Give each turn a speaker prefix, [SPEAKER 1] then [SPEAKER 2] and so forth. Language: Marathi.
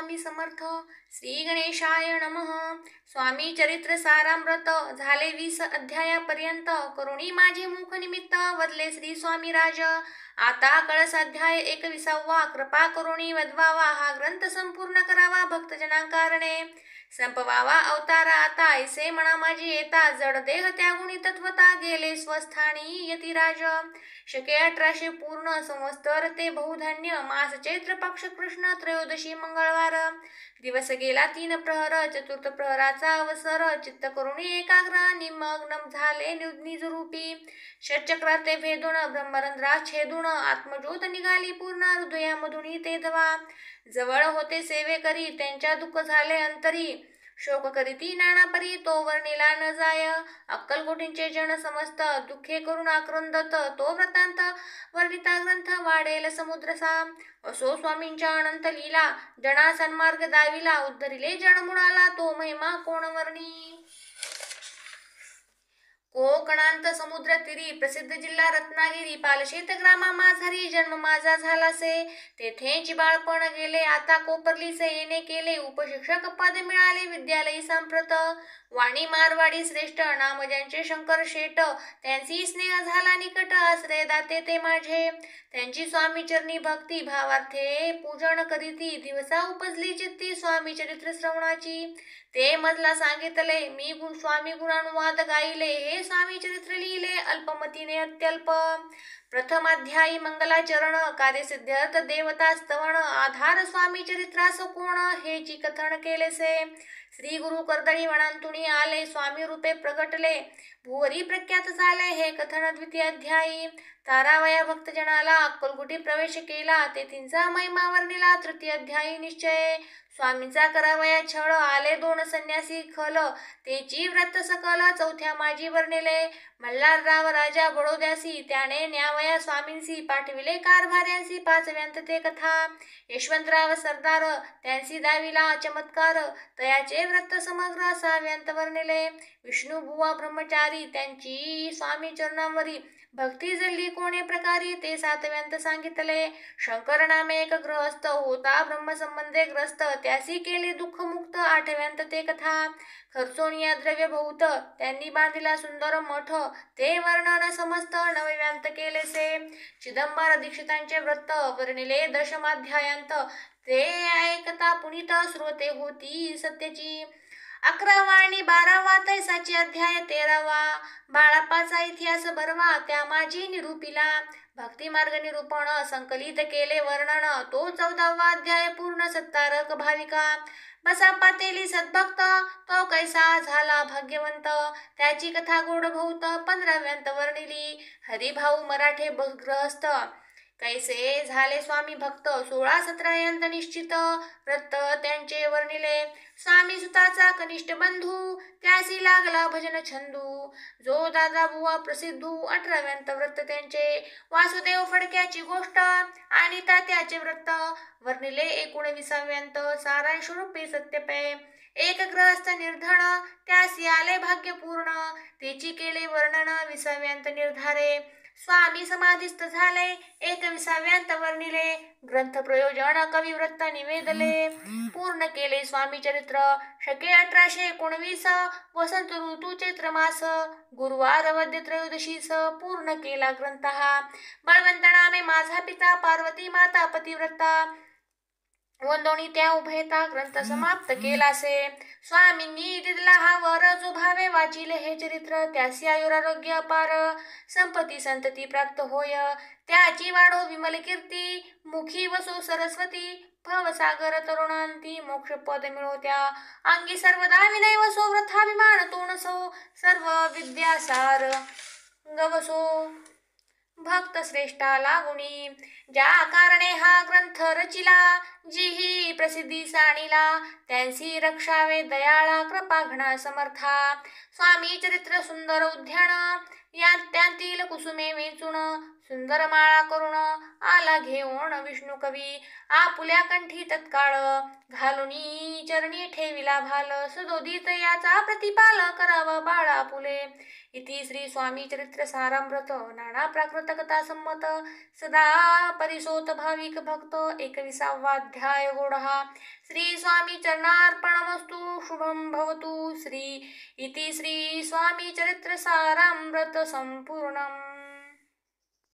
[SPEAKER 1] स्वामी समर्थ. श्री गणेशाय नमः. स्वामी चरित्र सारामृत झाले 20 अध्यायापर्यंत. करुणी माझे मुख निमित्त वदले श्री स्वामी राज. आता कळस अध्याय 21. कृपा करुणी वदवावा हा ग्रंथ संपूर्ण करावा भक्तजनांकारणे. संपवावा अवतारा आता ऐसे म्हणा माझी येता. जड देह त्यागुणी तत्वता गेले स्वस्थानी यतिराज. शके 1800 पूर्ण संवत्सर ते बहुधन्य. मास चैत्र पक्ष कृष्ण त्रयोदशी मंगळवार. दिवस गेला 3 प्रहर. चतुर्थ प्रहराचा अवसर. चित्त करुणी एकाग्र निमग्न झाले निजरूपी. षटचक्रात ते भेदून ब्रह्मरंध्रा छेदून आत्मज्योत निघाली पूर्ण. हृदयामधुनी ते दवा. जवळ होते सेवे करी त्यांच्या दुःख झाले अंतरी. शोक करीती नाना परी तो वर्णिला न जाय. अक्कलकोटींचे जन समस्त दुःखे करून आक्रंदत. तो वृत्तांत वर्णिता ग्रंथ वाढेल समुद्रसा. असो स्वामींच्या अनंत लीला जना सन्मार्ग दाविला. उद्धरिले जन मुळाला तो महिमा कोण वर्णी. कोकणांत समुद्र तीरी प्रसिद्ध जिल्हा रत्नागिरी. पालशेत ग्रामा माझारी जन्म माझा झालासे. तेथेची बाळपण गेले आता कोपरलीसे. येणे केले उपशिक्षक पद मिळाले विद्यालयी सांप्रत. वाणी मारवाडी श्रेष्ठ नाम ज्यांचे शंकर शेट. त्यांची स्नेह झाला निकट आश्रय दाते ते माझे. त्यांची स्वामी चरणी भक्ती भावार्थे पूजन करीती. दिवसा उपजली चित्ती स्वामी चरित्र श्रवणाची. ते मजला सांगितले मी स्वामी गुणानुवाद गायले. हे स्वामी चरित्र लिहिले अल्पमतीने अत्यल्प. प्रथमाध्यायी मंगलाचरण कार्यसिद्ध्यर्थ देवता स्तवन. आधार स्वामी चरित्रास कोण हेची कथन केलेसे. श्री गुरु कर्दळी वनांतुनी आले स्वामी रूपे प्रगटले. भुवरी प्रख्यात झाले हे कथन द्वितीय अध्यायी. तारावया भक्तजनाला अक्कलकोटी प्रवेश केला. तेथींचा महिमा वर्णिला तृतीय अध्यायी निश्चय. स्वामींचा करावया छळ आले 2 संन्यासी खल. तेची व्रत सकल चौथ्या माझी वर्णिले. मल्हारराव राजा बडोद्यासी त्याने न्यावया स्वामींसी. पाठविले कारभार्यांसी 5व्यांत ते कथा. यशवंतराव सरदार त्यांसी दाविला चमत्कार. तयाचे व्रत समग्र 6व्यांत वर्णिले. विष्णुबुवा ब्रह्मचारी त्यांची स्वामी चरणांवरी भक्ती जल्ली कोणे प्रकारी. ते 7व्यांत सांगितले. शंकर नामे एक गृहस्थ होता ब्रह्मसंबंधे ग्रस्त. त्यासी केले दुःख मुक्त 8व्यांत ते कथा. खर्चोनिया द्रव्य बहुत त्यांनी बांधिला सुंदर मठ. ते वर्णन समस्त 9व्यांत केलेसे. चिदंबर दीक्षितांचे व्रत वर्णिले दशमाध्यायांत. ते ऐकता पुनीत श्रोते होती सत्याची. 11वा आणि 12वा तैसाची अध्याय 13वा. बाळाप्पाचा इतिहास बरवा त्या माझी निरूपिला. भक्ती मार्ग निरूपण संकलित केले वर्णन. तो 14वा अध्याय पूर्ण सत्तारक भाविका. बसा पातेली सद्भक्त तो कैसा झाला भाग्यवंत. त्याची कथा गोड बहुत 15व्यांत वर्णिली. हरिभाऊ मराठे गृहस्थ कैसे झाले स्वामी भक्त. 16-17 यांत निश्चित व्रत त्यांचे वर्णिले. स्वामी सुताचा कनिष्ठ बंधू त्यासी लागला भजन छंदू. जो दादा बुवा प्रसिद्धू 18व्यांत व्रत त्यांचे. वासुदेव फडक्याची गोष्ट आणि तात्याचे व्रत वर्णिले 19व्यांत. सारांश रूपी सत्यपय. एक ग्रहस्थ निर्धन त्यासी आले भाग्य पूर्ण. तेची केले वर्णन 20व्यांत निर्धारे. स्वामी समाधिस्थ झाले 21व्यांत वर्णिले. ग्रंथ प्रयोजन कविव्रत निवेदले. पूर्ण केले स्वामी चरित्र. शके 1819 वसंत ऋतू चैत्र मास. गुरुवार वद्य त्रयोदशीस पूर्ण केला ग्रंथ हा. बळवंत नामे माझा पिता पार्वती माता पतिव्रता. वंदोणी त्या उभयता ग्रंथ समाप्त केलासे. स्वामींनी दिला हा वर जो भावे वाचिले हे चरित्र. त्यासी आयुरारोग्य अपार संपत्ती संतती प्राप्त होय. त्याची वाढो विमल कीर्ती मुखी वसो सरस्वती. भवसागर तरुणांती मोक्ष पद मिळवत्या. अंगी सर्वदा विनय वसो व्रथाभिमान तो नसो. सर्व विद्यासार गवसो भक्त श्रेष्ठा लागुनी. ज्या कारणे हा ग्रंथ रचिला जी प्रसिद्धी साणीला. त्यांसी रक्षावे दयाळा कृपा घना समर्था. स्वामी चरित्र सुंदर उद्यान या त्यांतील कुसुमे वेचून. सुंदर माळा करून आला घेऊन विष्णू कवी आपुल्या कंठी तत्काळ घालुनी चरणी ठेविला भाल सदोदित याचा प्रतिपाल करावा बाळा फुले इति श्री स्वामी चरित्र सारामृत नाना प्राकृत कथा संमत सदा परिसोत भाविक भक्त 21वा गोडहा श्री स्वामी चरणार्पणमस्तु शुभम भवतु श्री इति श्री स्वामी चरित्र सारामृत संपूर्णम।